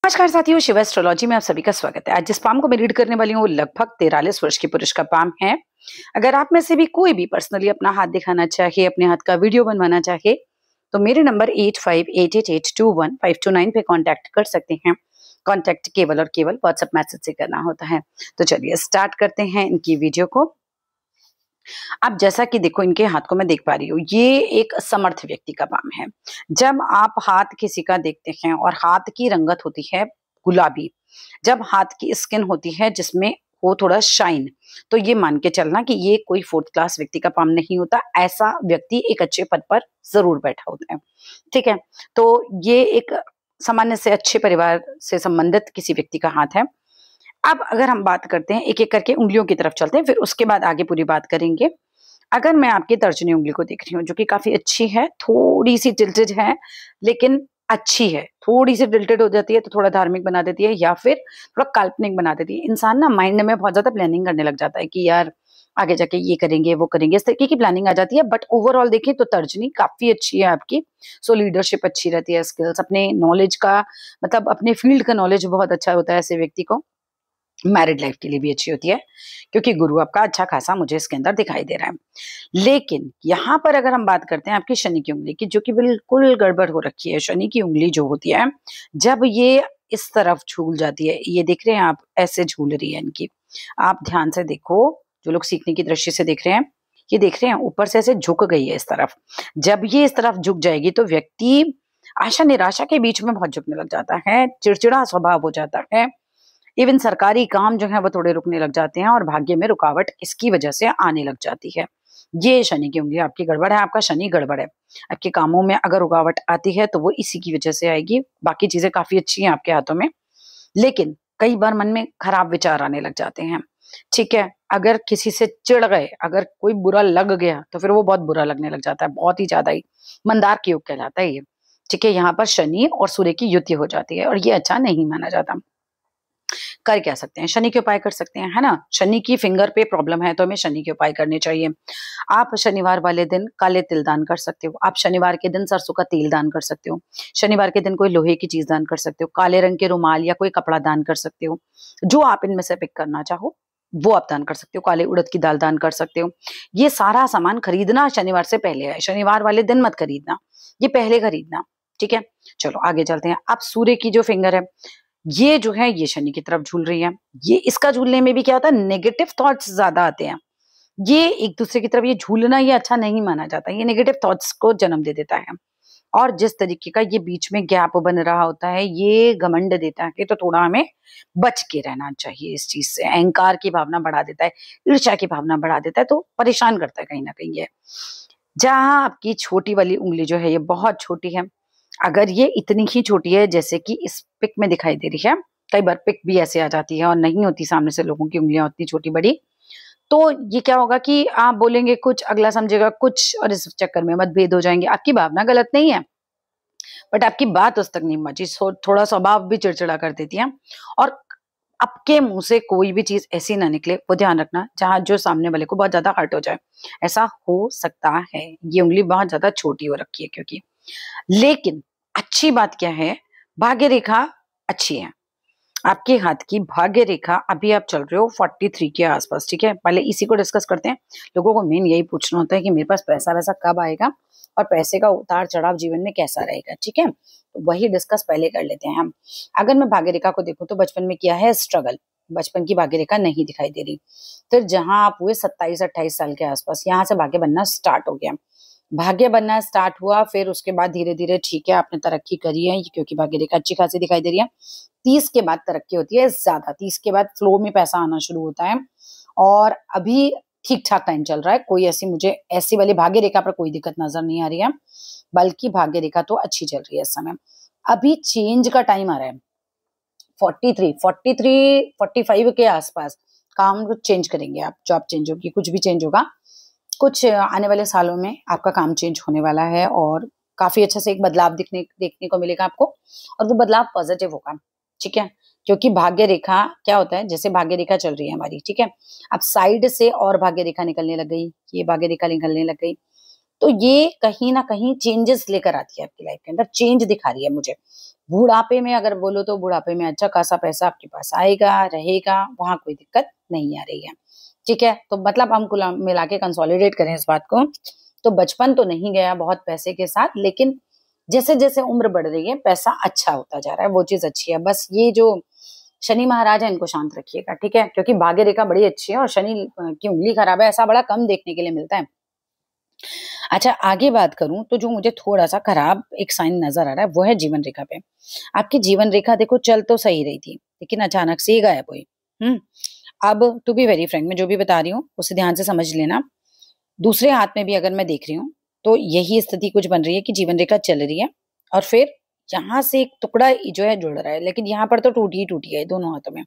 नमस्कार साथियों, शिव एस्ट्रोलॉजी में आप सभी का स्वागत है। आज जिस पाम को मैं रीड करने वाली हूँ वो लगभग 43 वर्ष की पुरुष का पाम है। अगर आप में से भी कोई भी पर्सनली अपना हाथ दिखाना चाहे, अपने हाथ का वीडियो बनवाना चाहे, तो मेरे नंबर 8588215229 पे कांटेक्ट कर सकते हैं। कांटेक्ट केवल और केवल व्हाट्सएप मैसेज से करना होता है। तो चलिए स्टार्ट करते हैं इनकी वीडियो को। अब जैसा कि देखो, इनके हाथ को मैं देख पा रही हूँ, ये एक समर्थ व्यक्ति का पाम है। जब आप हाथ किसी का देखते हैं और हाथ की रंगत होती है गुलाबी, जब हाथ की स्किन होती है जिसमें वो थोड़ा शाइन, तो ये मान के चलना कि ये कोई फोर्थ क्लास व्यक्ति का पाम नहीं होता। ऐसा व्यक्ति एक अच्छे पद पर जरूर बैठा होता है। ठीक है, तो ये एक सामान्य से अच्छे परिवार से संबंधित किसी व्यक्ति का हाथ है। अब अगर हम बात करते हैं, एक एक करके उंगलियों की तरफ चलते हैं, फिर उसके बाद आगे पूरी बात करेंगे। अगर मैं आपकी तर्जनी उंगली को देख रही हूँ, जो कि काफी अच्छी है, थोड़ी सी टिल्टेड है लेकिन अच्छी है। थोड़ी सी टिल्टेड हो जाती है तो थोड़ा धार्मिक बना देती है या फिर थोड़ा काल्पनिक बना देती है। इंसान ना माइंड में बहुत ज्यादा प्लानिंग करने लग जाता है कि यार आगे जाके ये करेंगे वो करेंगे, इस तरीके की प्लानिंग आ जाती है। बट ओवरऑल देखें तो तर्जनी काफी अच्छी है आपकी। सो लीडरशिप अच्छी रहती है, स्किल्स, अपने नॉलेज का मतलब अपने फील्ड का नॉलेज बहुत अच्छा होता है ऐसे व्यक्ति को। मैरिड लाइफ के लिए भी अच्छी होती है क्योंकि गुरु आपका अच्छा खासा मुझे इसके अंदर दिखाई दे रहा है। लेकिन यहाँ पर अगर हम बात करते हैं आपकी शनि की उंगली की, जो कि बिल्कुल गड़बड़ हो रखी है। शनि की उंगली जो होती है, जब ये इस तरफ झूल जाती है, ये देख रहे हैं आप, ऐसे झूल रही है इनकी। आप ध्यान से देखो, जो लोग सीखने की दृष्टि से देख रहे हैं, ये देख रहे हैं ऊपर से ऐसे झुक गई है इस तरफ। जब ये इस तरफ झुक जाएगी तो व्यक्ति आशा निराशा के बीच में बहुत झुकने लग जाता है, चिड़चिड़ा स्वभाव हो जाता है। इवन सरकारी काम जो है वो थोड़े रुकने लग जाते हैं और भाग्य में रुकावट इसकी वजह से आने लग जाती है। ये शनि की उंगली आपकी गड़बड़ है, आपका शनि गड़बड़ है। आपके कामों में अगर रुकावट आती है तो वो इसी की वजह से आएगी। बाकी चीजें काफी अच्छी हैं आपके हाथों में, लेकिन कई बार मन में खराब विचार आने लग जाते हैं। ठीक है, अगर किसी से चिढ़ गए, अगर कोई बुरा लग गया तो फिर वो बहुत बुरा लगने लग जाता है, बहुत ही ज्यादा ही। मंदार की योग कहलाता है ये। ठीक है, यहाँ पर शनि और सूर्य की युति हो जाती है और ये अच्छा नहीं माना जाता। कर क्या सकते हैं, शनि के उपाय कर सकते हैं, है ना। शनि की फिंगर पे प्रॉब्लम है तो हमें शनि के उपाय करने चाहिए। आप शनिवार वाले दिन काले तिल दान कर सकते हो। आप शनिवार के दिन सरसों का तेल दान कर सकते हो। शनिवार के दिन कोई लोहे की चीज दान कर सकते हो। काले रंग के रुमाल या कोई कपड़ा दान कर सकते हो। जो आप इनमें से पिक करना चाहो वो आप दान कर सकते हो। काले उड़द की दाल दान कर सकते हो। ये सारा सामान खरीदना शनिवार से पहले है, शनिवार वाले दिन मत खरीदना, ये पहले खरीदना। ठीक है, चलो आगे चलते हैं। अब सूर्य की जो फिंगर है, ये जो है ये शनि की तरफ झूल रही है। ये इसका झूलने में भी क्या होता है, नेगेटिव थॉट्स ज्यादा आते हैं। ये एक दूसरे की तरफ ये झूलना ये अच्छा नहीं माना जाता, ये नेगेटिव थॉट्स को जन्म दे देता है। और जिस तरीके का ये बीच में गैप बन रहा होता है, ये घमंड देता है, तो थोड़ा हमें बच के रहना चाहिए इस चीज से। अहंकार की भावना बढ़ा देता है, ईर्ष्या की भावना बढ़ा देता है, तो परेशान करता है कहीं ना कहीं ये। जहां आपकी छोटी वाली उंगली जो है ये बहुत छोटी है, अगर ये इतनी ही छोटी है जैसे कि इस पिक में दिखाई दे रही है, कई बार पिक भी ऐसे आ जाती है और नहीं होती सामने से लोगों की उंगलियां उतनी छोटी बड़ी, तो ये क्या होगा कि आप बोलेंगे कुछ, अगला समझेगा कुछ, और इस चक्कर में मतभेद हो जाएंगे। आपकी भावना गलत नहीं है, बट आपकी बात उस तक नहीं पहुंची, थोड़ा स्वभाव भी चिड़चिड़ा कर देती है। और आपके मुंह से कोई भी चीज ऐसी ना निकले, वो ध्यान रखना, जहां जो सामने वाले को बहुत ज्यादा हर्ट हो जाए, ऐसा हो सकता है। ये उंगली बहुत ज्यादा छोटी हो रखी है क्योंकि। लेकिन अच्छी बात क्या है, भाग्य रेखा अच्छी है। आपके हाथ की भाग्य रेखा अभी आप चल रहे हो 43 के आसपास। ठीक है, पहले इसी को डिस्कस करते हैं। लोगों को मेन यही पूछना होता है कि मेरे पास पैसा वैसा कब आएगा और पैसे का उतार चढ़ाव जीवन में कैसा रहेगा। ठीक है, तो वही डिस्कस पहले कर लेते हैं हम। अगर मैं भाग्य रेखा को देखूं तो बचपन में किया है स्ट्रगल, बचपन की भाग्य रेखा नहीं दिखाई दे रही। फिर जहां आप हुए 27-28 साल के आसपास, यहाँ से भाग्य बनना स्टार्ट हो गया। भाग्य बनना स्टार्ट हुआ, फिर उसके बाद धीरे धीरे ठीक है आपने तरक्की करी है क्योंकि भाग्य रेखा अच्छी खासी दिखाई दे रही है। 30 के बाद तरक्की होती है ज्यादा, 30 के बाद फ्लो में पैसा आना शुरू होता है। और अभी ठीक ठाक टाइम चल रहा है, कोई ऐसी मुझे ऐसी वाली भाग्य रेखा पर कोई दिक्कत नजर नहीं आ रही है, बल्कि भाग्य रेखा तो अच्छी चल रही है इस समय। अभी चेंज का टाइम आ रहा है। 45 के आसपास काम चेंज करेंगे आप, जॉब चेंज होगी, कुछ भी चेंज होगा। कुछ आने वाले सालों में आपका काम चेंज होने वाला है और काफी अच्छा से एक बदलाव देखने को मिलेगा आपको, और वो बदलाव पॉजिटिव होगा। ठीक है, क्योंकि भाग्य रेखा क्या होता है, जैसे भाग्य रेखा चल रही है हमारी, ठीक है, अब साइड से और भाग्य रेखा निकलने लग गई, ये भाग्य रेखा निकलने लग गई, तो ये कहीं ना कहीं चेंजेस लेकर आती है आपकी लाइफ के अंदर, चेंज दिखा रही है मुझे। बुढ़ापे में अगर बोलो तो बुढ़ापे में अच्छा खासा पैसा आपके पास आएगा, रहेगा, वहां कोई दिक्कत नहीं आ रही है। ठीक है, तो मतलब हम कुल मिला के कंसोलिडेट करें इस बात को, तो बचपन तो नहीं गया बहुत पैसे के साथ, लेकिन जैसे जैसे उम्र बढ़ रही है पैसा अच्छा होता जा रहा है, वो चीज अच्छी है। बस ये जो शनि महाराज है इनको शांत रखिएगा, ठीक है, क्योंकि भाग्य रेखा बड़ी अच्छी है और शनि की उंगली खराब है, ऐसा बड़ा कम देखने के लिए मिलता है। अच्छा, आगे बात करूं तो जो मुझे थोड़ा सा खराब एक साइन नजर आ रहा है वो है जीवन रेखा पे। आपकी जीवन रेखा देखो चल तो सही रही थी, लेकिन अचानक से ही गायब हुई। अब टू बी वेरी फ्रैंक, मैं जो भी बता रही हूँ उसे ध्यान से समझ लेना। दूसरे हाथ में भी अगर मैं देख रही हूँ तो यही स्थिति कुछ बन रही है कि जीवन रेखा चल रही है और फिर यहाँ से एक टुकड़ा जो है जुड़ रहा है, लेकिन यहाँ पर तो टूटी ही टूटी है दोनों हाथों में।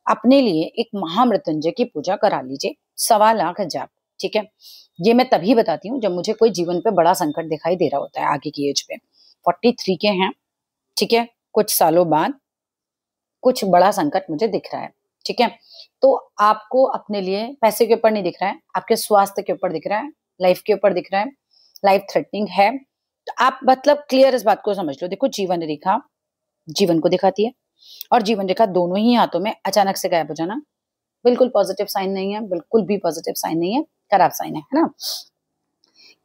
अपने लिए एक महामृत्युंजय की पूजा करा लीजिए, 1.25 लाख जाप। ठीक है, ये मैं तभी बताती हूँ जब मुझे कोई जीवन पे बड़ा संकट दिखाई दे रहा होता है आगे की एज पे। 43 के हैं, ठीक है, कुछ सालों बाद कुछ बड़ा संकट मुझे दिख रहा है। ठीक है, तो आपको अपने लिए पैसे के ऊपर नहीं दिख रहा है, आपके स्वास्थ्य के ऊपर दिख रहा है, लाइफ के ऊपर दिख रहा है, लाइफ थ्रेटनिंग है, तो आप मतलब क्लियर इस बात को समझ लो। देखो, जीवन रेखा जीवन को दिखाती है और जीवन रेखा दोनों ही हाथों में अचानक से गायब हो जाना बिल्कुल पॉजिटिव साइन नहीं है, बिल्कुल भी पॉजिटिव साइन नहीं है, खराब साइन है ना।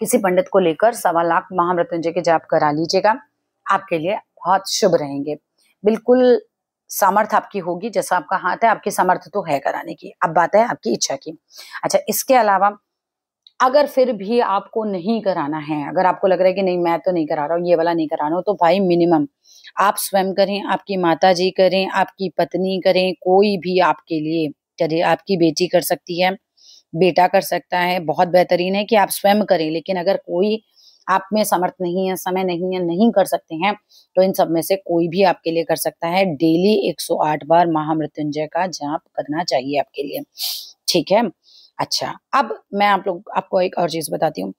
किसी पंडित को लेकर 1.25 लाख महामृत्युंजय के जाप करा लीजिएगा, आपके लिए बहुत शुभ रहेंगे। बिल्कुल सामर्थ्य आपकी होगी, जैसा आपका हाथ है आपकी सामर्थ्य तो है कराने की, अब बात है आपकी इच्छा की। अच्छा, इसके अलावा अगर फिर भी आपको नहीं कराना है, अगर आपको लग रहा है कि नहीं मैं तो नहीं करा रहा हूँ, ये वाला नहीं करा रहा हूँ, तो भाई मिनिमम आप स्वयं करें, आपकी माता जी करें, आपकी पत्नी करें, कोई भी आपके लिए करे, आपकी बेटी कर सकती है, बेटा कर सकता है। बहुत बेहतरीन है कि आप स्वयं करें, लेकिन अगर कोई आप में समर्थ नहीं है, समय नहीं है, नहीं कर सकते हैं, तो इन सब में से कोई भी आपके लिए कर सकता है। डेली 108 बार महामृत्युंजय का जाप करना चाहिए आपके लिए। ठीक है, अच्छा, अब मैं आपको एक और चीज बताती हूँ।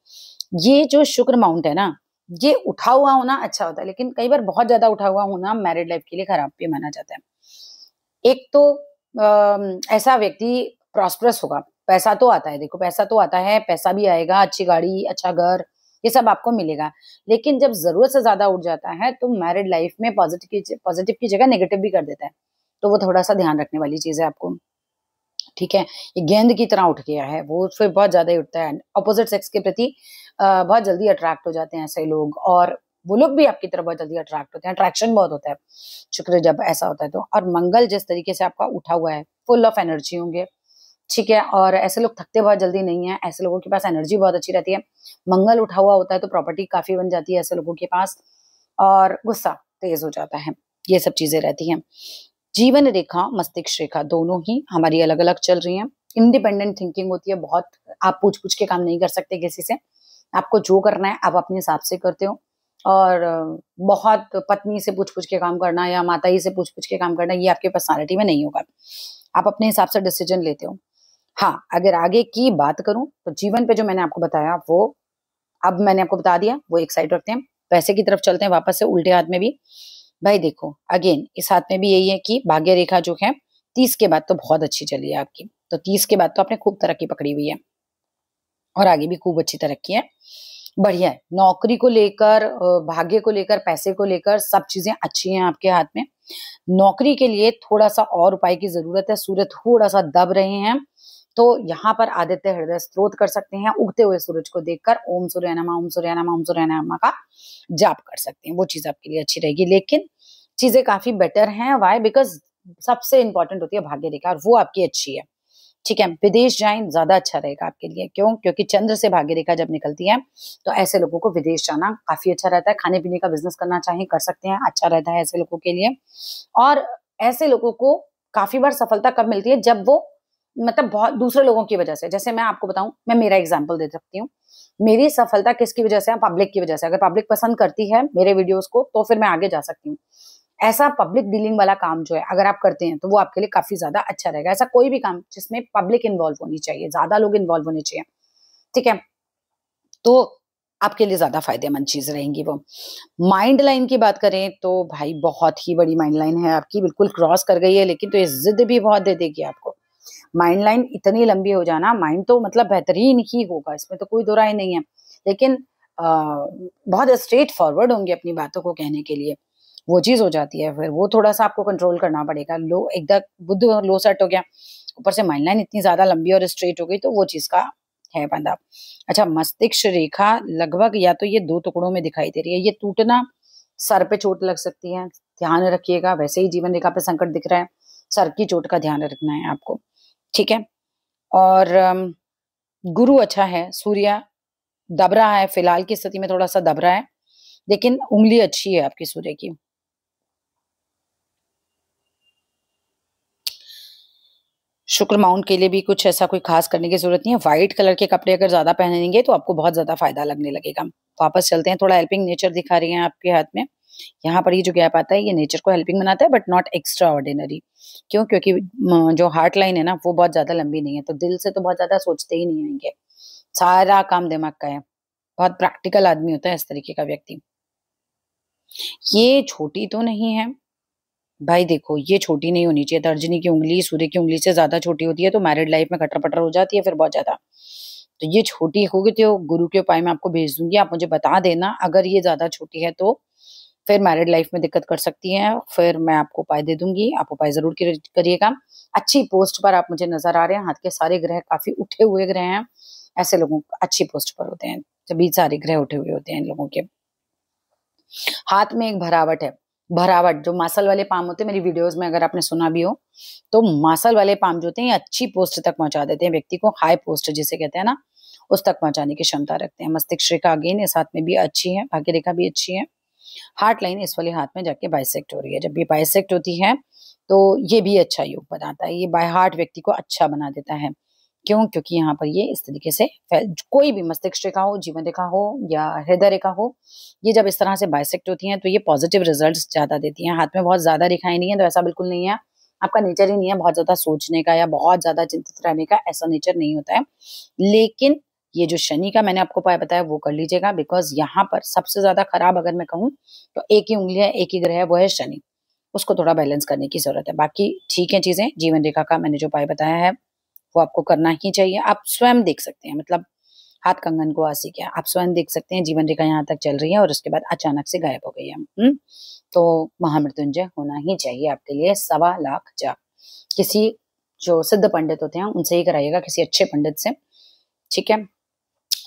ये जो शुक्र माउंट है ना, ये उठा हुआ होना अच्छा होता है, लेकिन कई बार बहुत ज्यादा उठा हुआ होना मैरिड लाइफ के लिए खराब भी माना जाता है। एक तो ऐसा व्यक्ति प्रॉस्परस होगा, पैसा तो आता है, देखो पैसा तो आता है, पैसा भी आएगा, अच्छी गाड़ी, अच्छा घर, ये सब आपको मिलेगा, लेकिन जब जरूरत से ज्यादा उठ जाता है तो मैरिड लाइफ में पॉजिटिव की जगह नेगेटिव भी कर देता है, तो वो थोड़ा सा ध्यान रखने वाली चीज है आपको। ठीक है, ये गेंद की तरह उठ गया है, वो फिर बहुत ज्यादा ही उठता है, अपोजिट सेक्स के प्रति बहुत जल्दी अट्रैक्ट हो जाते हैं ऐसे लोग, और वो लोग भी आपकी तरफ बहुत जल्दी अट्रैक्ट होते हैं, अट्रैक्शन बहुत होता है शुक्र जब ऐसा होता है तो। और मंगल जिस तरीके से आपका उठा हुआ है, फुल ऑफ एनर्जी होंगे। ठीक है, और ऐसे लोग थकते बहुत जल्दी नहीं है, ऐसे लोगों के पास एनर्जी बहुत अच्छी रहती है। मंगल उठा हुआ होता है तो प्रॉपर्टी काफी बन जाती है ऐसे लोगों के पास, और गुस्सा तेज हो जाता है, ये सब चीजें रहती हैं। जीवन रेखा मस्तिष्क रेखा दोनों ही हमारी अलग अलग चल रही हैं। इंडिपेंडेंट थिंकिंग होती है बहुत, आप पूछ पूछ के काम नहीं कर सकते किसी से, आपको जो करना है आप अपने हिसाब से करते हो, और बहुत पत्नी से पूछ पूछ के काम करना या माता ही से पूछ पूछ के काम करना, ये आपके पर्सनालिटी में नहीं होगा, आप अपने हिसाब से डिसीजन लेते हो। हाँ, अगर आगे की बात करूं तो जीवन पे जो मैंने आपको बताया वो अब मैंने आपको बता दिया, वो एक साइड रखते हैं, पैसे की तरफ चलते हैं वापस से उल्टे हाथ में भी। भाई देखो, अगेन इस हाथ में भी यही है कि भाग्य रेखा जो है 30 के बाद तो बहुत अच्छी चली है आपकी, तो 30 के बाद तो आपने खूब तरक्की पकड़ी हुई है और आगे भी खूब अच्छी तरक्की है, बढ़िया है। नौकरी को लेकर, भाग्य को लेकर, पैसे को लेकर सब चीजें अच्छी हैं आपके हाथ में। नौकरी के लिए थोड़ा सा और उपाय की जरूरत है, सूर्य थोड़ा सा दब रहे हैं, तो यहाँ पर आदित्य हृदय स्तोत्र कर सकते हैं, उगते हुए सूरज को देखकर ओम सूर्य नमः, ओम सूर्य नमः, ओम सूर्य नमः का जाप कर सकते हैं, वो चीज आपके लिए अच्छी रहेगी। लेकिन चीजें काफी बेटर हैं, वाई बिकॉज सबसे इंपॉर्टेंट होती है भाग्य रेखा और वो आपकी अच्छी है। ठीक है, विदेश जाएं ज्यादा अच्छा रहेगा आपके लिए, क्यों? क्योंकि चंद्र से भाग्य रेखा जब निकलती है तो ऐसे लोगों को विदेश जाना काफी अच्छा रहता है। खाने पीने का बिजनेस करना चाहें कर सकते हैं, अच्छा रहता है ऐसे लोगों के लिए। और ऐसे लोगों को काफी बार सफलता कब मिलती है? जब वो मतलब बहुत दूसरे लोगों की वजह से, जैसे मैं आपको बताऊं, मैं मेरा एग्जाम्पल दे सकती हूँ। मेरी सफलता किसकी वजह से है? पब्लिक की वजह से। अगर पब्लिक पसंद करती है मेरे वीडियोस को तो फिर मैं आगे जा सकती हूँ। ऐसा पब्लिक डीलिंग वाला काम जो है अगर आप करते हैं तो वो आपके लिए काफी ज्यादा अच्छा रहेगा। ऐसा कोई भी काम जिसमें पब्लिक इन्वॉल्व होनी चाहिए, ज्यादा लोग इन्वॉल्व होने चाहिए, ठीक है, तो आपके लिए ज्यादा फायदेमंद चीज रहेंगी वो। माइंड लाइन की बात करें तो भाई बहुत ही बड़ी माइंड लाइन है आपकी, बिल्कुल क्रॉस कर गई है, लेकिन तो ये जिद भी बहुत दे देगी आपको। माइंड लाइन इतनी लंबी हो जाना, माइंड तो मतलब बेहतरीन ही होगा, इसमें तो कोई दो राय नहीं है, लेकिन बहुत स्ट्रेट फॉरवर्ड होंगे अपनी बातों को कहने के लिए। वो चीज हो जाती है। फिर वो थोड़ा सा आपको कंट्रोल करना पड़ेगा। लो एकदम बुध लो सेट हो गया, ऊपर से माइंड लाइन इतनी ज्यादा लंबी और स्ट्रेट हो गई, तो वो चीज का है बंदा। अच्छा, मस्तिष्क रेखा लगभग या तो ये 2 टुकड़ों में दिखाई दे रही है, ये टूटना, सर पे चोट लग सकती है, ध्यान रखिएगा। वैसे ही जीवन रेखा पे संकट दिख रहा है, सर की चोट का ध्यान रखना है आपको, ठीक है। और गुरु अच्छा है, सूर्य दब रहा है, फिलहाल की स्थिति में थोड़ा सा दब रहा है, लेकिन उंगली अच्छी है आपकी सूर्य की। शुक्र माउंट के लिए भी कुछ ऐसा कोई खास करने की जरूरत नहीं है। व्हाइट कलर के कपड़े अगर ज्यादा पहनेंगे तो आपको बहुत ज्यादा फायदा लगने लगेगा। वापस चलते हैं, थोड़ा हेल्पिंग नेचर दिखा रही है आपके हाथ में। यहाँ पर ये जो गैप आता है ये नेचर को हेल्पिंग बनाता है, बट नॉट एक्स्ट्रा ऑर्डिनरी। क्यों? क्योंकि जो हार्ट लाइन है ना वो बहुत ज्यादा लंबी नहीं है, तो दिल से तो बहुत ज्यादा सोचते ही नहीं होंगे, सारा काम दिमाग का है। बहुत प्रैक्टिकल आदमी होता है इस तरीके का व्यक्ति। ये छोटी तो नहीं है भाई, देखो ये छोटी नहीं होनी चाहिए। तर्जनी की उंगली सूर्य की उंगली से ज्यादा छोटी होती है तो मैरिड लाइफ में कटर पटर हो जाती है फिर बहुत ज्यादा। तो ये छोटी होगी तो गुरु के उपाय में आपको भेज दूंगी, आप मुझे बता देना अगर ये ज्यादा छोटी है तो फिर मैरिड लाइफ में दिक्कत कर सकती है। फिर मैं आपको उपाय दे दूंगी, आप उपाय जरूर करिएगा। अच्छी पोस्ट पर आप मुझे नजर आ रहे हैं, हाथ के सारे ग्रह काफी उठे हुए ग्रह हैं। ऐसे लोगों को अच्छी पोस्ट पर होते हैं, सभी सारे ग्रह उठे हुए होते हैं इन लोगों के। हाथ में एक भरावट है, भरावट जो मासल वाले पाम होते हैं, मेरी वीडियोस में अगर आपने सुना भी हो तो मासल वाले पाम जो होते हैं ये अच्छी पोस्ट तक पहुंचा देते हैं व्यक्ति को, हाई पोस्ट जिसे कहते हैं ना, उस तक पहुंचाने की क्षमता रखते हैं। मस्तिष्क रेखा अगेन इस हाथ में भी अच्छी है, भाग्य रेखा भी अच्छी है। हार्ट लाइन इस वाले हाथ में जाके बाइसेक्ट हो रही है, जब भी बाइसेक्ट होती है तो ये भी अच्छा योग बनाता है, ये बाय हार्ट व्यक्ति को अच्छा बना देता है। क्यों? क्योंकि यहाँ पर ये इस तरीके से कोई भी मस्तिष्क रेखा हो, जीवन रेखा हो या हृदय रेखा हो, ये जब इस तरह से बाइसेक्ट होती हैं तो ये पॉजिटिव रिजल्ट्स ज्यादा देती हैं। हाथ में बहुत ज्यादा रेखाएं नहीं है तो ऐसा बिल्कुल नहीं है, आपका नेचर ही नहीं है बहुत ज्यादा सोचने का या बहुत ज्यादा चिंतित रहने का, ऐसा नेचर नहीं होता है। लेकिन ये जो शनि का मैंने आपको उपाय बताया वो कर लीजिएगा, बिकॉज यहाँ पर सबसे ज्यादा खराब अगर मैं कहूँ तो एक ही उंगली है, एक ही ग्रह है, वो है शनि। उसको थोड़ा बैलेंस करने की जरूरत है। बाकी ठीक है चीजें, जीवन रेखा का मैंने जो उपाय बताया है वो आपको करना ही चाहिए। आप स्वयं देख सकते हैं, मतलब हाथ कंगन को आसी क्या, आप स्वयं देख सकते हैं जीवन रेखा यहाँ तक चल रही है और उसके बाद अचानक से गायब हो गई है। तो महामृत्युंजय होना ही चाहिए आपके लिए 1.25 लाख जाप। किसी जो सिद्ध पंडित होते हैं उनसे ही कराइएगा, किसी अच्छे पंडित से, ठीक है।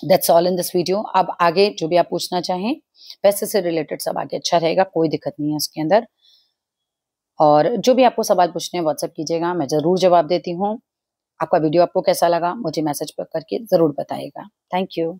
That's all in this video. अब आगे जो भी आप पूछना चाहें पैसे से रिलेटेड सब आगे अच्छा रहेगा, कोई दिक्कत नहीं है इसके अंदर। और जो भी आपको सवाल पूछने हैं व्हाट्सएप कीजिएगा, मैं जरूर जवाब देती हूँ। आपका वीडियो आपको कैसा लगा मुझे मैसेज पर करके जरूर बताइएगा। Thank you.